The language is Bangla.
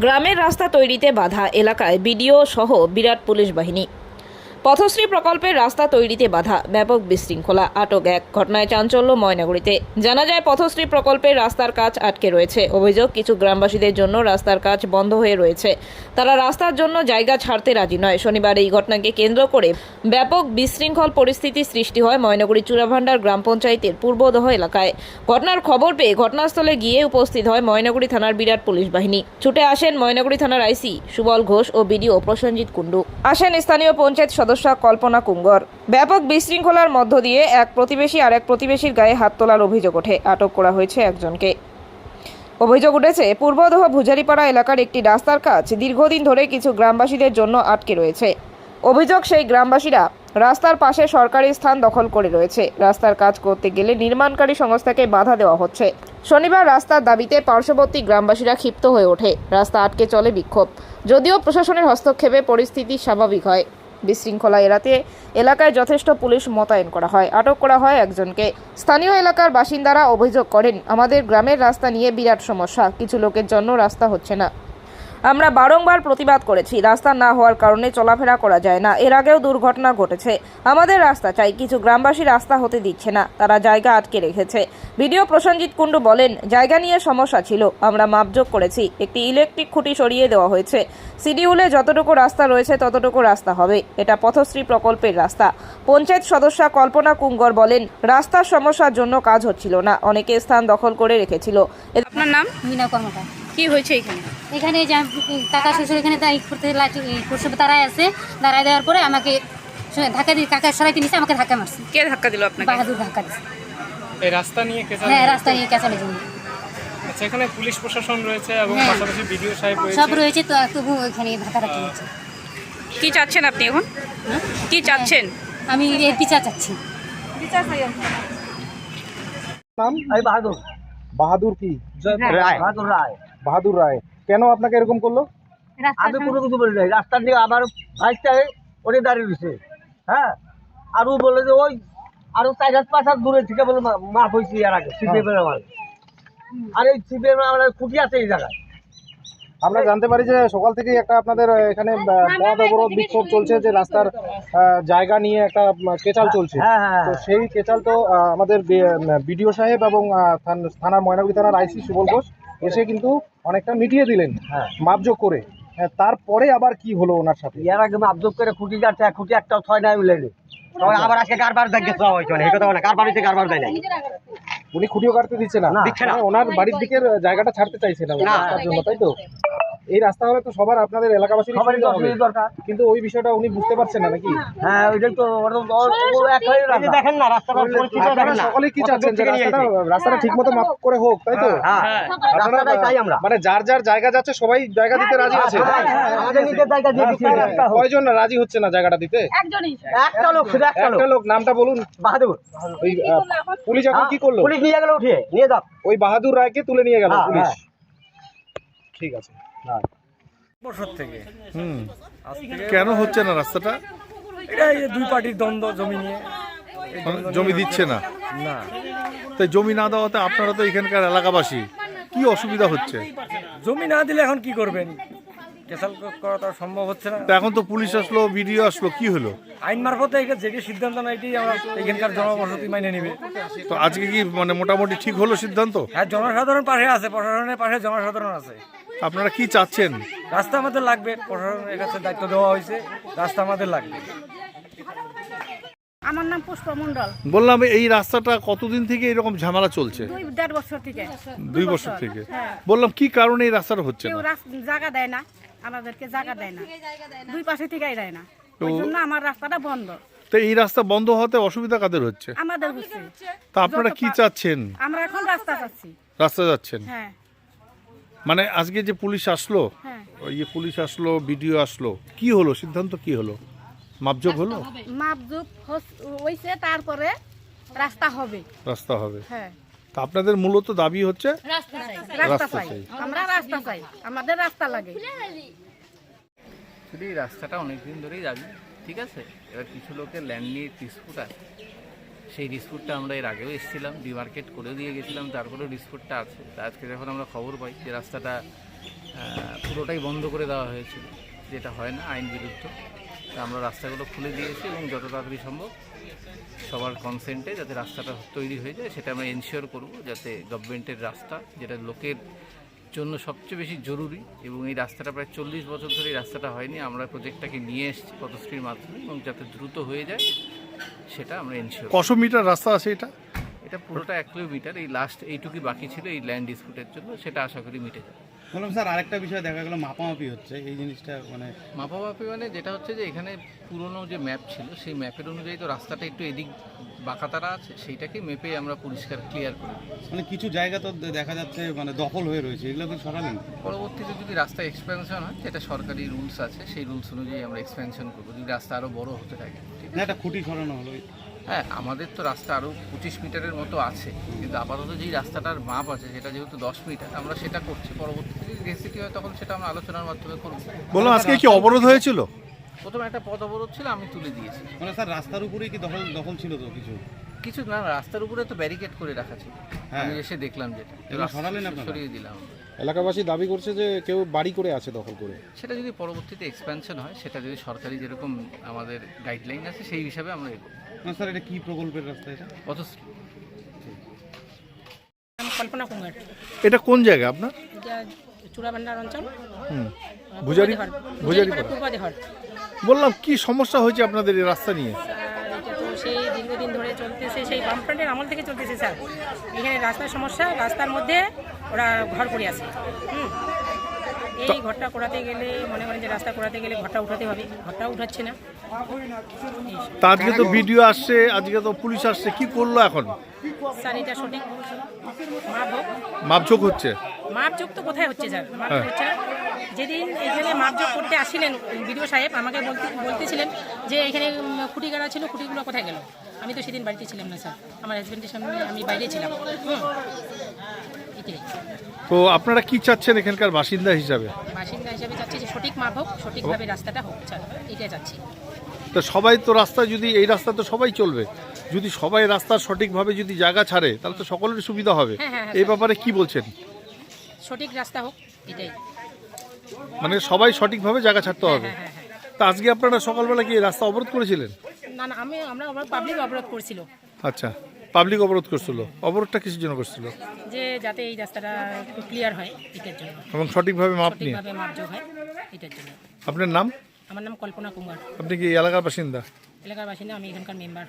গ্রামের রাস্তা তৈরিতে বাধা, এলাকায় বিডিও সহ বিরাট পুলিশ বাহিনী। পথশ্রী প্রকল্পের রাস্তা তৈরিতে বাধা, ব্যাপক বিশৃঙ্খলা, আটক এক। ঘটনায় চাঞ্চল্য ময়নাগুড়িতে। জানা যায় পথশ্রী প্রকল্পের রাস্তার কাজ আটকে রয়েছে। অভিযোগ, কিছু গ্রামবাসীদের জন্য রাস্তার কাজ বন্ধ হয়ে রয়েছে। তারা রাস্তার জন্য জায়গা ছাড়তে রাজি নয়। শনিবার এই ঘটনাকে কেন্দ্র করে ব্যাপক বিশৃঙ্খল পরিস্থিতি সৃষ্টি হয় ময়নাগুড়ি চূড়াভান্ডার গ্রাম পঞ্চায়েতের পূর্বদহ এলাকায়। ঘটনার খবর পেয়ে ঘটনাস্থলে গিয়ে উপস্থিত হয় ময়নাগুড়ি থানার বিরাট পুলিশ বাহিনী। ছুটে আসেন ময়নাগুড়ি থানার আইসি সুবল ঘোষ ও বিডিও প্রসেনজিৎ কুণ্ডু। আসেন স্থানীয় পঞ্চায়েত সদস্য কল্পনা কুঙ্গর। ব্যাপক বিশৃঙ্খলার মধ্য দিয়ে এক প্রতিবেশী আর এক প্রতিবেশীর গায়ে হাত তোলার অভিযোগ ওঠে। আটক করা হয়েছে একজনকে। অভিযোগ উঠেছে, পূর্বদহ ভুজারিপাড়া এলাকার একটি রাস্তার কাজ দীর্ঘদিন ধরে কিছু গ্রামবাসীদের জন্য আটকে রয়েছে। অভিযোগ, সেই গ্রামবাসীরা রাস্তার পাশে সরকারি স্থান দখল করে রয়েছে। রাস্তার কাজ করতে গেলে নির্মাণকারী সংস্থাকে বাধা দেওয়া হচ্ছে। শনিবার রাস্তার দাবিতে পার্শ্ববর্তী গ্রামবাসীরা ক্ষিপ্ত হয়ে ওঠে। রাস্তা আটকে চলে বিক্ষোভ। যদিও প্রশাসনের হস্তক্ষেপে পরিস্থিতি স্বাভাবিক হয়। বিশৃঙ্খলা এড়াতে এলাকায় যথেষ্ট পুলিশ মোতায়েন করা হয়। আটক করা হয় একজনকে। স্থানীয় এলাকার বাসিন্দারা অভিযোগ করেন, আমাদের গ্রামের রাস্তা নিয়ে বিরাট সমস্যা, কিছু লোকের জন্য রাস্তা হচ্ছে না। আমরা বারংবার প্রতিবাদ করেছি, রাস্তা না হওয়ার কারণে চলাফেরা করা যায় না। এর আগেও দুর্ঘটনা ঘটেছে। আমাদের রাস্তা চাই, কিছু গ্রামবাসী রাস্তা হতে দিচ্ছে না, তারা জায়গা আটকে রেখেছে। বিডিও প্রসেনজিৎ কুণ্ডু বলেন, জায়গা নিয়ে সমস্যা ছিল, আমরা মাপজোক করেছি, একটি ইলেকট্রিক খুঁটি সরিয়ে দেওয়া হয়েছে। শিডিউলে যতটুকু রাস্তা রয়েছে ততটুকু রাস্তা হবে। এটা পথশ্রী প্রকল্পের রাস্তা। পঞ্চায়েত সদস্য কল্পনা কুঙ্গর বলেন, রাস্তার সমস্যার জন্য কাজ হচ্ছিল না, অনেকে স্থান দখল করে রেখেছিল। আপনার নাম? মিনা কর্মকার। কি হয়েছে এখানে? এখানে যে কাকা শ্বশুর এখানে দাঁড়ায় আছে, দাঁড়ায় দেওয়ার পরে আমাকে ধাক্কা দিয়ে কাকা সরাইতে নিচ্ছে, আমাকে ধাক্কা মারছে। কে ধাক্কা দিল আপনাকে? বাহাদুর ধাক্কা দিচ্ছে। এই রাস্তা নিয়ে কেসাল? হ্যাঁ, রাস্তা নিয়ে কেঁচালে জন্য। আচ্ছা, এখানে পুলিশ প্রশাসন রয়েছে এবং হ্যাঁ, পাশাপাশি বিডিও সাহেব রয়েছে। সব রয়েছে, তো তবু এখানে ধাক্কা ধাক্কি হচ্ছে। কি চাচ্ছেন আপনি এখন? কি চাচ্ছেন? আমি এর বিচার চাচ্ছি। নাম? বাহাদুর বাহাদুর কি? রায়। বাহাদুর রায়। বাহাদুর রায় কেন আপনাকে এরকম করলো? আমি কোনো কিছু বলি নাই, রাস্তার দিকে আমার ভাইটাই ওরে দাঁড়িয়ে দিছে। হ্যাঁ, আর ও বলে যে ওই আরো 4-5 হাত দূরে থেকে বলে মাপ হয়েছে এর আগে সিপিএম এর আমার। আর এই সিপিএম আমার খুঁটি আছে এই জায়গায়। আমরা জানতে পারি যে সকাল থেকেই একটা আপনাদের এখানে পথ অবরোধ বিক্ষোভ চলছে, যে রাস্তার জায়গা নিয়ে একটা কেচাল চলছে। হ্যাঁ হ্যাঁ, তো সেই কেচাল তো আমাদের বিডিও সাহেব এবং থানার ময়নাগুড়ি থানার আইসি সুবল ঘোষ এসে কিন্তু অনেকটা মিটিয়ে দিলেন হ্যাঁ। মাপজোক করে। তারপরে আবার কি হলো ওনার সাথে? এর আগে মাপজোক করে খুঁটি যাচ্ছে, খুঁটি একটাও ছয় নাই উঠলেনি। আবার আজকে কারবার দেখে চাওয়া হয়েছে, এই কথা না, কারবার হয়েছে, কারবার দেয় নাই। উনি খুঁটিও কাটতে দিচ্ছে না, দিচ্ছে না। ওনার বাড়ির দিকের জায়গাটা ছাড়তে চাইছে না রাস্তার জন্য, তাই তো? এই রাস্তা হলে তো সবার আপনাদের এলাকাবাসীর সবারই সুবিধা হবে। দরকার। কিন্তু ওই বিষয়টা উনি বুঝতে পারছেন না নাকি? হ্যাঁ, ওইটাই তো দেখেন না রাস্তাটা পরিচিত, দেখেন না। সকলেই কি চাচ্ছেন যে রাস্তাটা ঠিকমতো মাপ করে হোক, তাই তো? হ্যাঁ, রাস্তাটাই চাই আমরা। মানে যার যার জায়গা যাচ্ছে সবাই জায়গা দিতে রাজি আছে। আমাদের নিজের জায়গা দিয়ে দিচ্ছি। কয়জন রাজি হচ্ছে না জায়গাটা দিতে? একটা লোক, শুধু একটা লোক। একটা লোক, নামটা বলুন। বাহাদুর। ওই পুলিশ এখন কি করলো? পুলিশ নিয়ে গেল, উঠিয়ে নিয়ে যাও। ওই বাহাদুর রায়কে তুলে নিয়ে গেল হ্যাঁ, পুলিশ। হ্যাঁ। ঠিক আছে। বছর থেকে কেন হচ্ছে না রাস্তাটা? এটা এই যে দুই পার্টির দ্বন্দ্ব জমি নিয়ে। জমি দিচ্ছে না? না। তাই জমি না দেওয়াতে আপনারা তো এখানকার এলাকাবাসী, কি অসুবিধা হচ্ছে? জমি না দিলে এখন কি করবেন? কেসাল করা তো সম্ভব হচ্ছে না। তা এখন তো পুলিশ আসলো, বিডিও আসলো, কি হলো? আইন মারফতে যেটি সিদ্ধান্ত না, এটি আমরা এখানকার জনবসতি মাইনে নিবে। তো আজকে কি মানে মোটামুটি ঠিক হলো সিদ্ধান্ত? হ্যাঁ, জনসাধারণ পাশে আছে, প্রশাসনের পাশে জনসাধারণ আছে। আপনারা কি চাচ্ছেন? রাস্তা আমাদের লাগবে, প্রশাসনের কাছে দায়িত্ব দেওয়া হয়েছে, রাস্তা আমাদের লাগবে। আমার নাম পুষ্প মণ্ডল। বললাম, এই রাস্তাটা কতদিন থেকে এরকম ঝামেলা চলছে? 2.5 বছর থেকে। 2 বছর থেকে। হ্যাঁ। বললাম, কি কারণে এই রাস্তাটা হচ্ছে কেউ না? জায়গা দেয় না, আমাদেরকে জায়গা দেয় না, দুই পাশে থেকেই দেয় না, ওই জন্য আমার রাস্তাটা বন্ধ। তো এই রাস্তা বন্ধ হতে অসুবিধা কাদের হচ্ছে? আমাদের হচ্ছে। তা আপনারা কি চাচ্ছেন? আমরা এখন রাস্তা চাচ্ছি। রাস্তা যাচ্ছেন? হ্যাঁ মানে আজকে যে পুলিশ আসলো, হ্যাঁ, ওই যে পুলিশ আসলো, বিডিও আসলো, কি হলো সিদ্ধান্ত? কি হলো? মাপজোক হলো? মাপজোক হইছে, তারপরে রাস্তা হবে। রাস্তা হবে। হ্যাঁ, তা আপনাদের মূলত দাবি হচ্ছে রাস্তা রাস্তা চাই, চাই। আমরা রাস্তা চাই, আমাদের রাস্তা লাগে। এই রাস্তাটা অনেকদিন ধরেই দাবি, ঠিক আছে। এবার কিছু লোকের ল্যান্ড নিয়ে ডিসপুট আছে, সেই ডিসপুটটা আমরা এর আগেও এসেছিলাম, ডিমার্কেট করে দিয়ে গেছিলাম, তারপরেও ডিসপুটটা আছে। তা আজকে যখন আমরা খবর পাই যে রাস্তাটা পুরোটাই বন্ধ করে দেওয়া হয়েছিল, যেটা হয় না, আইন বিরুদ্ধ। তা আমরা রাস্তাগুলো খুলে দিয়েছি এবং যত তাড়াতাড়ি সম্ভব সবার কনসেন্টে যাতে রাস্তাটা তৈরি হয়ে যায় সেটা আমরা এনশিওর করব, যাতে গভর্নমেন্টের রাস্তা, যেটা লোকের জন্য সবচেয়ে বেশি জরুরি, এবং এই রাস্তাটা প্রায় 40 বছর ধরে এই রাস্তাটা হয়নি, আমরা প্রজেক্টটাকে নিয়ে এসেছি পথশ্রীর মাধ্যমে, এবং যাতে দ্রুত হয়ে যায় সেটা আমরা এনশিওর। কশো মিটার রাস্তা আছে এটা? এটা পুরোটা 1 কিলোমিটার, এই লাস্ট এইটুকুই বাকি ছিল এই ল্যান্ড ডিসপিউটের জন্য, সেটা আশা করি মিটে যাবে। বললাম স্যার, আরেকটা বিষয় দেখা গেল মাপামাপি হচ্ছে, এই জিনিসটা মানে মাপামাপি মানে যেটা হচ্ছে যে এখানে পুরনো যে ম্যাপ ছিল সেই ম্যাপের অনুযায়ী তো রাস্তাটা একটু এদিক বাঁকাতারা আছে, সেইটাকে মেপে আমরা পরিষ্কার ক্লিয়ার করে দিচ্ছি। মানে কিছু জায়গা তো দেখা যাচ্ছে মানে দখল হয়ে রয়েছে, এগুলো কি সরালেন? পরবর্তীতে যদি রাস্তা এক্সপেনশন হয়, যেটা সরকারি রুলস আছে সেই রুলস অনুযায়ী আমরা এক্সপেনশন করবো, যদি রাস্তা আরও বড় হতে থাকে। না, একটা খুঁটি সরানো হলো। হ্যাঁ, আমাদের তো রাস্তা আরও 25 মিটারের মতো আছে, কিন্তু আপাতত যেই রাস্তাটার মাপ আছে সেটা যেহেতু 10 মিটার, আমরা সেটা করছি। পরবর্তীতে যদি রেসিটি হয় তখন সেটা আমরা আলোচনার মাধ্যমে করবো। বললাম আজকে কি অবরোধ হয়েছিল? প্রথমে একটা পথ অবরোধ ছিল, আমি তুলে দিয়েছি। মানে স্যার রাস্তার উপরেই কি দখল ছিল তো কিছু? কিছু না, রাস্তার উপরে তো ব্যারিকেড করে রাখা ছিল, আমি এসে দেখলাম যেটা, এগুলো সরালেন আপনারা? সরিয়ে দিলাম। এলাকাবাসী দাবি করছে যে কেউ বাড়ি করে আছে দখল করে। সেটা যদি পরবর্তীতে এক্সপ্যানশন হয়, সেটা যদি সরকারি যেরকম আমাদের গাইডলাইন আছে সেই হিসাবে আমরা এগোবো। না স্যার, এটা কি প্রকল্পের রাস্তা এটা? পথশ্রী। কল্পনা কুমার, এটা কোন জায়গা আপনার? এটা চূড়াভান্ডার অঞ্চল, ভুজারি পূর্বাদিহর। পূর্বাদিহর বললাম কি সমস্যা হয়েছে আপনাদের এই রাস্তা নিয়ে? এটা তো সেই দীর্ঘদিন ধরে চলতেছে, সেই বামফ্রন্টের আমল থেকে চলতেছে স্যার। এখানে রাস্তার সমস্যা, রাস্তার মধ্যে ওরা ঘর করে আছে। এই ঘরটা করাতে গেলে মনে করেন যে রাস্তা করাতে গেলে ঘরটা উঠাতে হবে, ঘরটাও উঠাচ্ছে না। তা আজকে তো ভিডিও আসছে, আজকে তো পুলিশ আসছে, কি করলো এখন? স্যার এটা সঠিক মাপ হোক। মাপঝোক হচ্ছে? মাপযোগ তো কোথায় হচ্ছে স্যার, মাপযোগ হচ্ছে না। যেদিন এখানে মাপযোগ করতে আসছিলেন বিডিও সাহেব, আমাকে বলতেছিলেন যে এখানে খুঁটি গাড়া ছিল, খুঁটিগুলো কোথায় গেল? আমি তো সেদিন বাড়িতে ছিলাম না স্যার, আমার হাজব্যান্ডের সামনে আমি বাইরে ছিলাম। এটাই। তো আপনারা কি চাচ্ছেন এখানকার বাসিন্দা হিসাবে? বাসিন্দা হিসাবে চাচ্ছি যে সঠিক মাপ হোক, সঠিকভাবে রাস্তাটা হোক স্যার, এটাই চাচ্ছি। তো সবাই তো রাস্তা, যদি এই রাস্তা তো সবাই চলবে, যদি সবাই রাস্তার সঠিকভাবে যদি জায়গা ছাড়ে তাহলে তো সকলের সুবিধা হবে। হ্যাঁ, এই ব্যাপারে কি বলছেন? সঠিক রাস্তা হোক, এটাই। মানে সবাই সঠিকভাবে জায়গা ছাড়তে হবে। হ্যাঁ। তা আজকে আপনারা সকালবেলা কি রাস্তা অবরোধ করেছিলেন? না, আমরা পাবলিক অবরোধ করছিল, আচ্ছা, পাবলিক অবরোধ করছিল। অবরোধটা কিসের জন্য করছিল? যে যাতে এই রাস্তাটা একটু ক্লিয়ার হয়, এটার জন্য, এবং সঠিকভাবে মাপ নিয়ে। সঠিকভাবে মাপযোগ হয়, এটার জন্য। আপনার নাম? আমার নাম কল্পনা কুমার, আপনি কি এলাকার বাসিন্দা? এলাকার বাসিন্দা, আমি এখানকার মেম্বার।